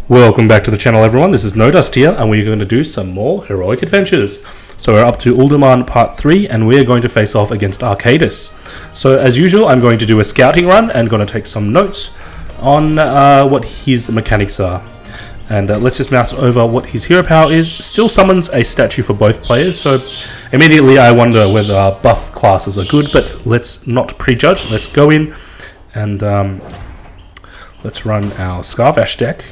Welcome back to the channel, everyone. This is NoDust here, and we're going to do some more heroic adventures. So we're up to Uldaman part 3, and we're going to face off against Archaedas. So as usual, I'm going to do a scouting run and going to take some notes on what his mechanics are. And let's just mouse over what his hero power is. Still summons a statue for both players, so immediately I wonder whether buff classes are good, but let's not prejudge. Let's go in and let's run our Scarvash deck.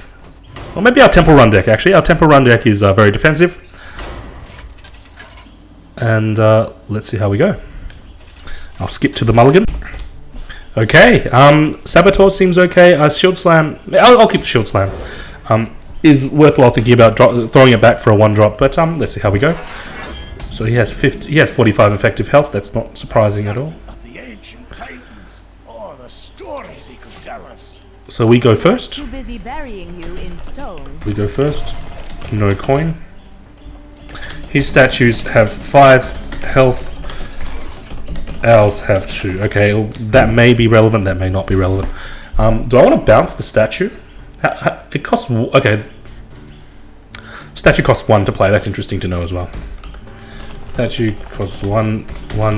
Or maybe our Temple Run deck, actually. Our Temple Run deck is very defensive. And let's see how we go. I'll skip to the mulligan. Okay, Saboteur seems okay. Shield Slam, I'll keep the Shield Slam. Is worthwhile thinking about throwing it back for a 1-drop, but let's see how we go. So he has 45 effective health. That's not surprising at all. So we go first. Too busy burying you in stone. We go first. No coin. His statues have 5 health. Ours have 2. Okay, well, that may be relevant. That may not be relevant. Do I want to bounce the statue? It costs. Okay. Statue costs 1 to play. That's interesting to know as well. Statue costs 1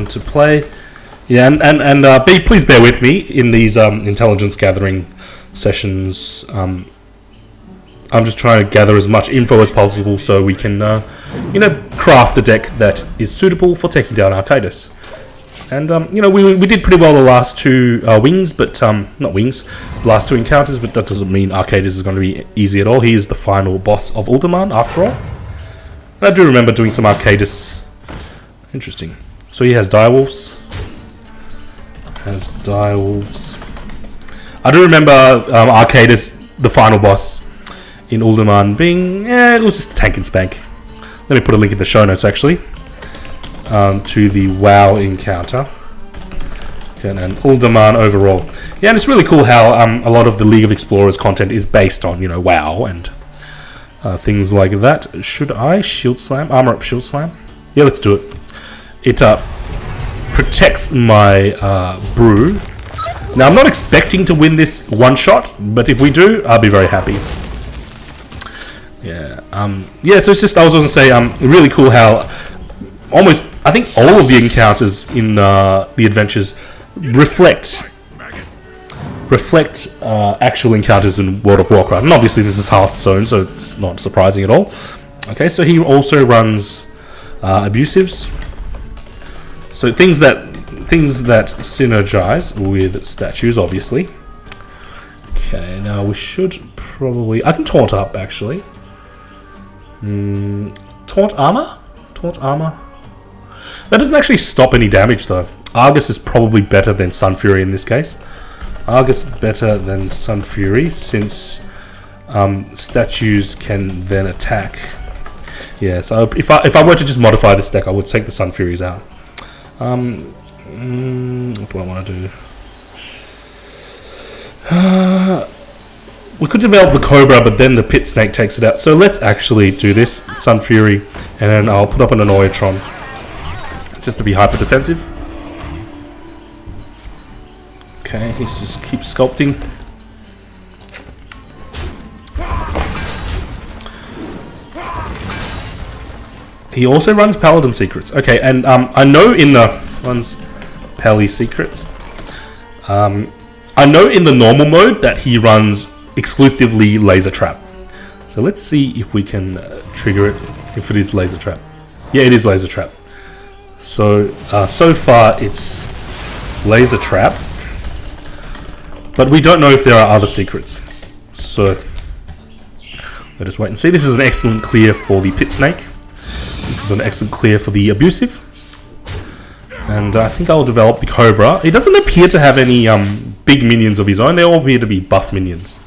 to play. Yeah, and please bear with me in these intelligence gathering sessions. I'm just trying to gather as much info as possible so we can, you know, craft a deck that is suitable for taking down Archaedas. And you know, we did pretty well the last 2 wings, but not wings, last 2 encounters. But that doesn't mean Archaedas is going to be easy at all. He is the final boss of Uldaman, after all. And I do remember doing some Archaedas. Interesting. So he has direwolves. I do remember Archaedas, the final boss in Uldaman, being, it was just a tank and spank. Let me put a link in the show notes, actually, to the WoW encounter. Okay, and Uldaman overall. Yeah, and it's really cool how a lot of the League of Explorers content is based on, you know, WoW and things like that. Should I Shield Slam? Armor up Shield Slam? Yeah, let's do it. It protects my brew. Now, I'm not expecting to win this one-shot, but if we do, I'll be very happy. Yeah, yeah, so it's just, I was going to say, really cool how almost, I think all of the encounters in the adventures reflect actual encounters in World of Warcraft. And obviously this is Hearthstone, so it's not surprising at all. Okay, so he also runs Abusives. So things that synergize with statues, obviously. Okay, now we should probably... I can taunt up, actually. Taunt armor? Taunt armor? That doesn't actually stop any damage, though. Argus is probably better than Sun Fury in this case. Argus better than Sun Fury, since statues can then attack. Yeah, so if I were to just modify this deck, I would take the Sun Furies out. What do I want to do? We could develop the Cobra, but then the Pit Snake takes it out. So let's actually do this, Sun Fury, and then I'll put up an Annoyatron, just to be hyper defensive. Okay, let's just keep sculpting. He also runs Paladin Secrets. Okay, and I know in the runs Pally Secrets. I know in the normal mode that he runs exclusively Laser Trap. So let's see if we can trigger it. If it is Laser Trap, yeah, it is Laser Trap. So so far it's Laser Trap, but we don't know if there are other secrets. So let us wait and see. This is an excellent clear for the Pit Snake. This is an excellent clear for the Abusive. And I think I'll develop the Cobra. He doesn't appear to have any big minions of his own. They all appear to be buff minions.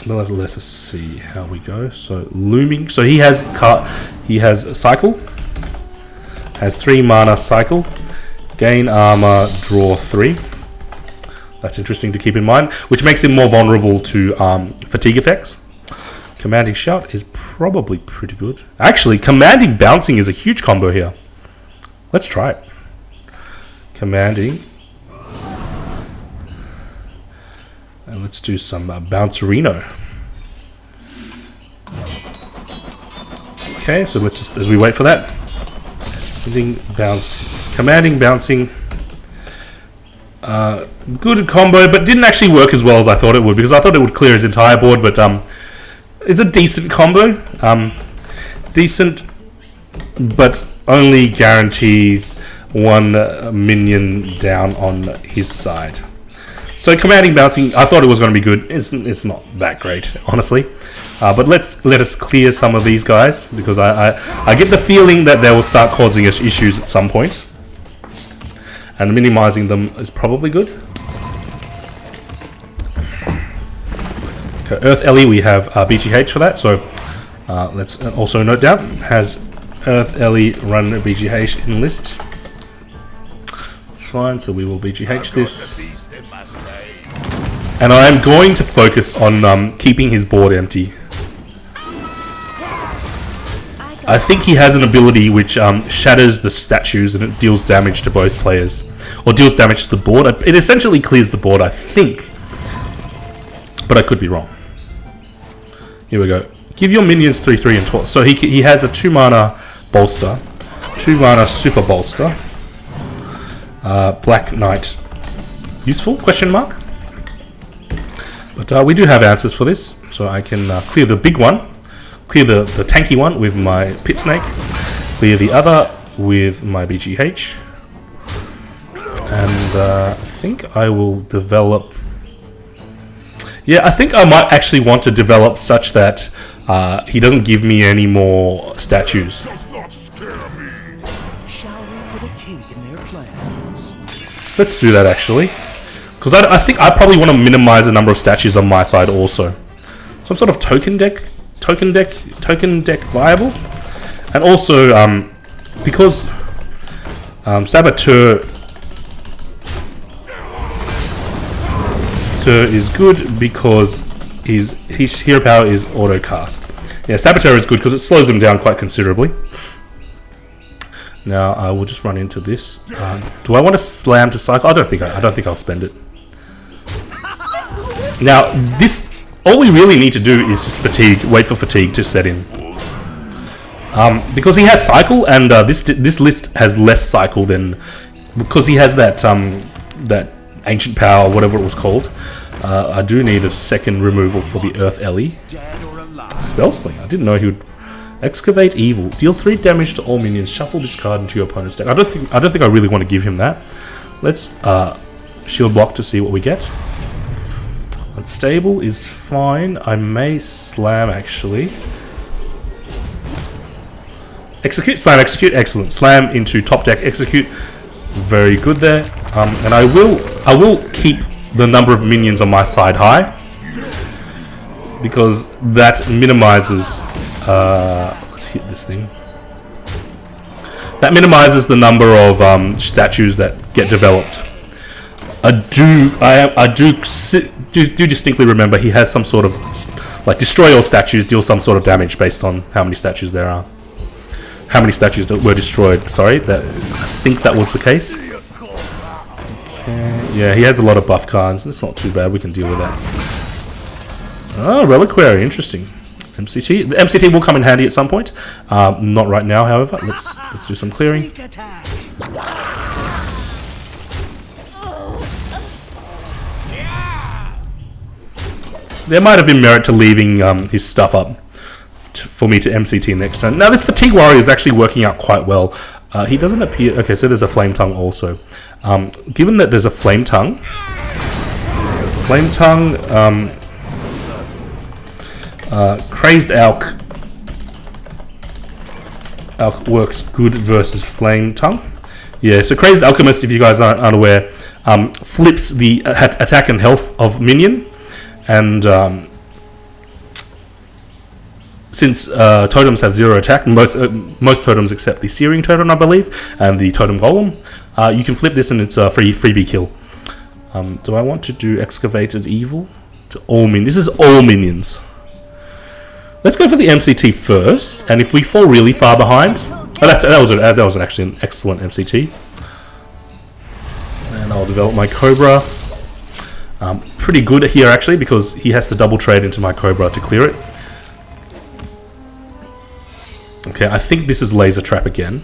But let's see how we go. So looming. So he has a cycle. Has 3 mana cycle. Gain armor, draw 3. That's interesting to keep in mind. Which makes him more vulnerable to fatigue effects. Commanding Shout is probably pretty good. Actually, Commanding Bouncing is a huge combo here. Let's try it. Commanding And let's do some Bouncerino. Okay, so let's just, as we wait for that, bounce, commanding, bouncing. Good combo, but didn't actually work as well as I thought it would, because I thought it would clear his entire board, but it's a decent combo. Decent, but only guarantees one minion down on his side. So commanding, bouncing, I thought it was going to be good. It's not that great, honestly. But let us clear some of these guys, because I get the feeling that they will start causing us issues at some point. And minimizing them is probably good. Okay, Earth Ellie, we have BGH for that, so let's also note down, has Earth Ellie run BGH in list. It's fine, so we will BGH this. And I am going to focus on keeping his board empty. I think he has an ability which shatters the statues and it deals damage to both players. Or deals damage to the board. It essentially clears the board, I think. But I could be wrong. Here we go. Give your minions 3/3 and taunt. So he has a 2 mana bolster. 2 mana super bolster. Black Knight. Useful? Question mark? But we do have answers for this. So I can clear the big one. Clear the tanky one with my Pit Snake. Clear the other with my BGH. And I think I will develop... Yeah, I think I might actually want to develop such that he doesn't give me any more statues. So let's do that actually. Because I think I probably want to minimize the number of statues on my side also. Some sort of token deck viable, and also because Saboteur is good because his hero power is auto cast. Yeah, Saboteur is good because it slows him down quite considerably. Now I will just run into this. Do I want to slam to cycle? I don't think I'll spend it. Now this. All we really need to do is just fatigue. Wait for fatigue to set in, because he has cycle, and this list has less cycle than, because he has that that ancient power, whatever it was called. I do need a second removal for the Earth Ellie. Spellsling. I didn't know he would excavate evil. Deal 3 damage to all minions. Shuffle this card into your opponent's deck. I don't think I really want to give him that. Let's shield block to see what we get. Stable is fine. I may slam actually. Execute, slam, execute. Excellent. Slam into top deck. Execute. Very good there. And I will keep the number of minions on my side high, because that minimizes. Let's hit this thing. That minimizes the number of statues that get developed. I do distinctly remember he has some sort of, like, destroy all statues, deal some sort of damage based on how many statues there are. How many statues that were destroyed, sorry, I think that was the case. Okay, yeah, he has a lot of buff cards, it's not too bad, we can deal with that. Oh, Reliquary, interesting. MCT, the MCT will come in handy at some point, not right now however, let's do some clearing. There might have been merit to leaving his stuff up for me to MCT next turn. Now this Fatigue Warrior is actually working out quite well. He doesn't appear... Okay, so there's a Flametongue also. Given that there's a Flametongue... Crazed Alk works good versus Flametongue. Yeah, so Crazed Alchemist, if you guys aren't unaware, flips the attack and health of minion. And since totems have 0 attack, most totems except the Searing Totem, I believe, and the Totem Golem, you can flip this and it's a freebie kill. Do I want to do Excavated Evil to all minions? This is all minions. Let's go for the MCT first, and if we fall really far behind, that was actually an excellent MCT. And I'll develop my Cobra. Pretty good here actually, because he has to double trade into my Cobra to clear it. Okay, I think this is Laser Trap again.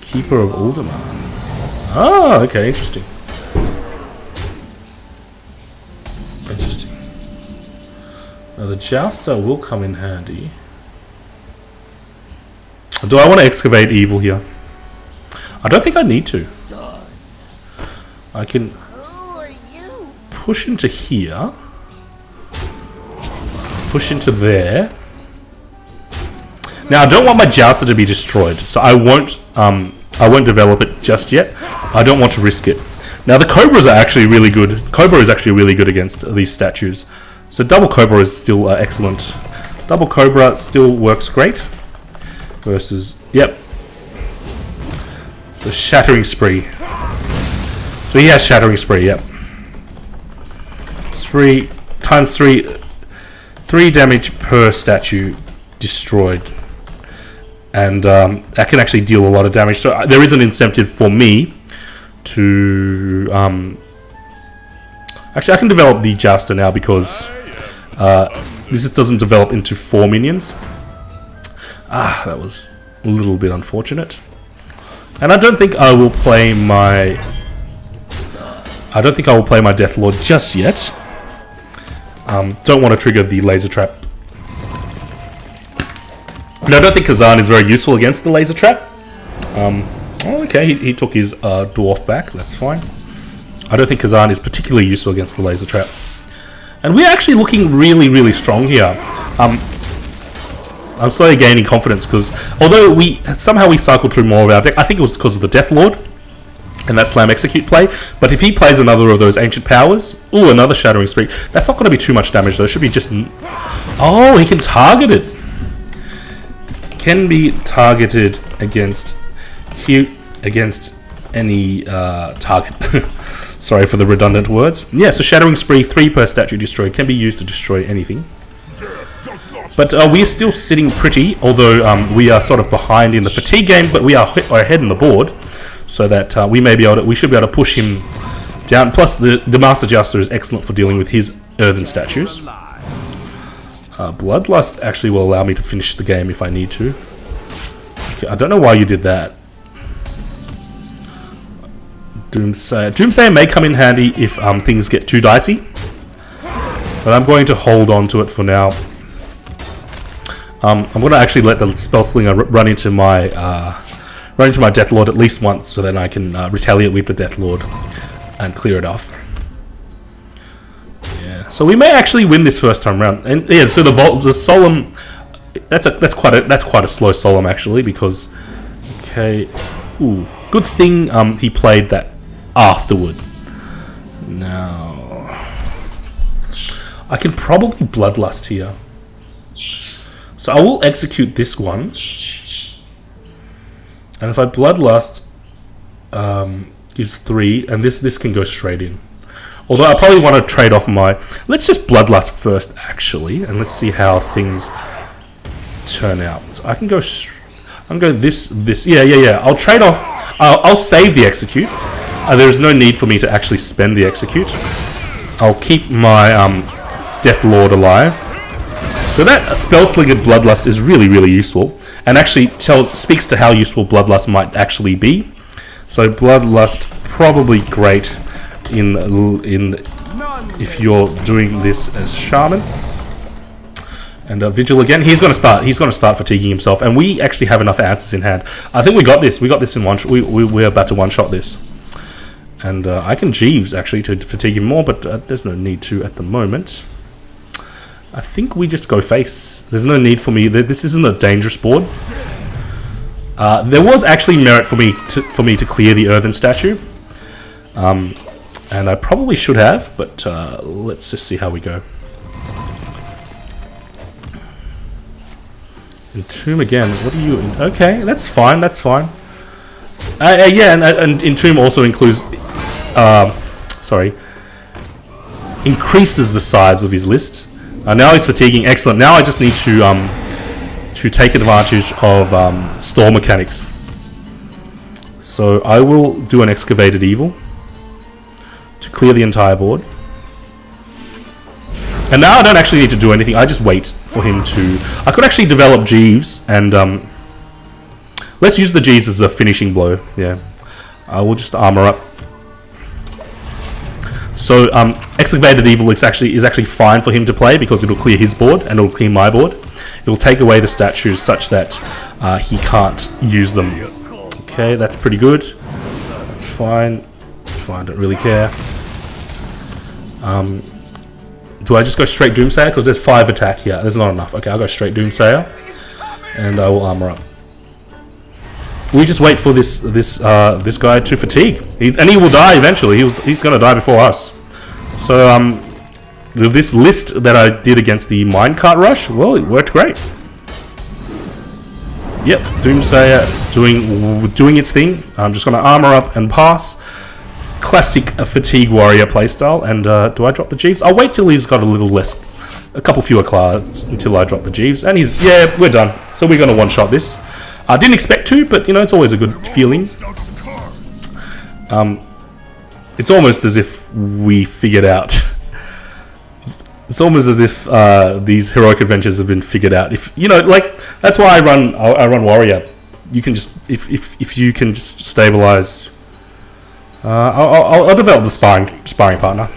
Keeper of Uldaman. Ah, okay, interesting. Interesting. Now the Jouster will come in handy. Do I want to excavate evil here? I don't think I need to. I can push into here. Push into there. Now I don't want my Jouster to be destroyed, so I won't develop it just yet. I don't want to risk it. Now the Cobras are actually really good. Cobra is actually really good against these statues. So double Cobra is still excellent. Double Cobra still works great. Versus, yep. So Shattering Spree. So he has Shattering Spree, yep. 3 times 3 damage per statue destroyed. And that can actually deal a lot of damage. So there is an incentive for me to... actually, I can develop the Jouster now because this doesn't develop into 4 minions. Ah, that was a little bit unfortunate. And I don't think I will play my... Death Lord just yet. Don't want to trigger the Laser Trap. And I don't think Kazan is very useful against the Laser Trap. Oh, okay, he took his Dwarf back, that's fine. I don't think Kazan is particularly useful against the Laser Trap. And we're actually looking really, really strong here. I'm slowly gaining confidence because although we cycled through more of our deck, I think it was because of the Death Lord and that Slam Execute play. But if he plays another of those Ancient Powers, ooh, another Shattering Spree, that's not going to be too much damage though. It should be just... Oh, he can target it. Can be targeted against any target. Sorry for the redundant words. Yeah, so Shattering Spree, 3 per statue destroyed, can be used to destroy anything. But we're still sitting pretty, although we are sort of behind in the fatigue game, but we are ahead in the board, so that we should be able to push him down. Plus, the Master Jouster is excellent for dealing with his earthen statues. Bloodlust actually will allow me to finish the game if I need to. Okay, I don't know why you did that. Doomsayer may come in handy if things get too dicey, but I'm going to hold on to it for now. I'm going to actually let the Spellslinger run into my Death Lord at least once, so then I can retaliate with the Death Lord and clear it off. Yeah, so we may actually win this first time round. And yeah, so the Solemn, that's quite a slow Solemn actually, because okay, ooh, good thing he played that afterward. Now I can probably Bloodlust here. So I will execute this one, and if I Bloodlust, gives 3, and this can go straight in. Although I probably want to trade off my... Let's just Bloodlust first, actually, and let's see how things turn out. So I can go... this. Yeah. I'll trade off... I'll save the Execute. There's no need for me to actually spend the Execute. I'll keep my Death Lord alive. So that Spellslinger Bloodlust is really, really useful, and actually speaks to how useful Bloodlust might actually be. So Bloodlust probably great if you're doing this as Shaman. And Vigil again. He's going to start fatiguing himself, and we actually have enough answers in hand. I think we got this. We got this in one. We're about to one-shot this, and I can Jeeves actually to fatigue him more, but there's no need to at the moment. I think we just go face. There's no need for me. This isn't a dangerous board. There was actually merit for me to clear the earthen statue, and I probably should have. But let's just see how we go. Entomb again. What are you? Okay, that's fine. That's fine. Yeah, and Entomb also includes. Increases the size of his list. Now he's fatiguing. Excellent. Now I just need to take advantage of store mechanics. So I will do an Excavated Evil. to clear the entire board. And now I don't actually need to do anything. I just wait for him to... I could actually develop Jeeves and... let's use the Jeeves as a finishing blow. Yeah. I will just armor up. So Excavated Evil is actually fine for him to play because it'll clear his board and it'll clear my board. It'll take away the statues such that he can't use them. Okay, that's pretty good. That's fine. It's fine, don't really care. Do I just go straight Doomsayer? Because there's 5 attack here. There's not enough. Okay, I'll go straight Doomsayer. And I will armor up. We just wait for this guy to fatigue. And he will die eventually. He's going to die before us. So, this list that I did against the Minecart Rush, well, it worked great. Yep, Doomsayer doing its thing. I'm just going to armor up and pass. Classic Fatigue Warrior playstyle. And do I drop the Jeeves? I'll wait till he's got a couple fewer cards until I drop the Jeeves. And yeah, we're done. So we're going to one-shot this. I didn't expect to, but you know, it's always a good feeling. It's almost as if we figured out. It's almost as if these heroic adventures have been figured out. If you know, like that's why I run warrior. You can just if you can just stabilize. I'll develop the sparring partner.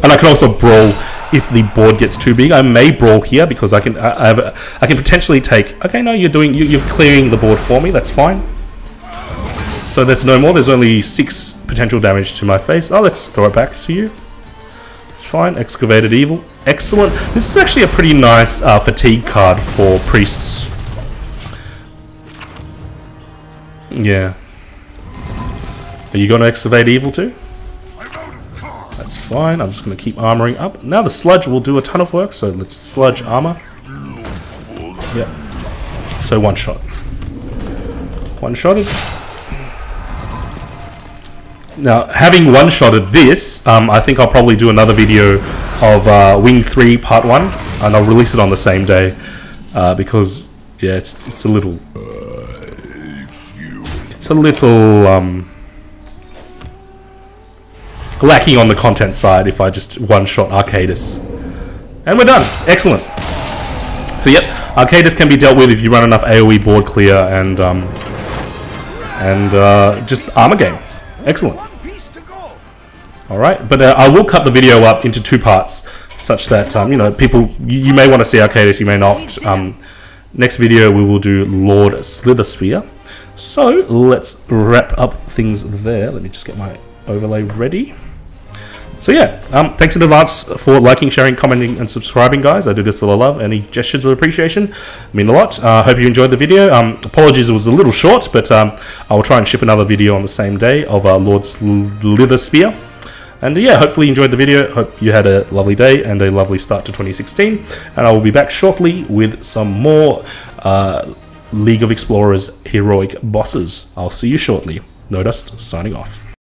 And I can also brawl if the board gets too big. I may brawl here because I can potentially take. Okay, no, you're clearing the board for me. That's fine. So there's no more. There's only 6 potential damage to my face. Oh, let's throw it back to you. It's fine. Excavated Evil. Excellent. This is actually a pretty nice fatigue card for priests. Yeah. Are you going to Excavate Evil too? That's fine. I'm just going to keep armoring up. Now the Sludge will do a ton of work, so let's Sludge armor. Yep. So one shot. One-shotted. Now, having one-shotted this, I think I'll probably do another video of Wing 3 Part 1, and I'll release it on the same day, because, yeah, it's a little... It's a little... lacking on the content side if I just one-shot Archaedas. And we're done. Excellent. So yep, Archaedas can be dealt with if you run enough AoE board clear and just armor game. Excellent. Alright, but I will cut the video up into 2 parts such that, you know, people, you may want to see Archaedas, you may not. Next video we will do Lord Slitherspear. So let's wrap up things there. Let me just get my overlay ready. So yeah, thanks in advance for liking, sharing, commenting, and subscribing, guys. I do this for the love. Any gestures of appreciation mean a lot. Hope you enjoyed the video. Apologies, it was a little short, but I will try and ship another video on the same day of Lord Slitherspear. And yeah, hopefully you enjoyed the video. Hope you had a lovely day and a lovely start to 2016. And I will be back shortly with some more League of Explorers heroic bosses. I'll see you shortly. NoDust signing off.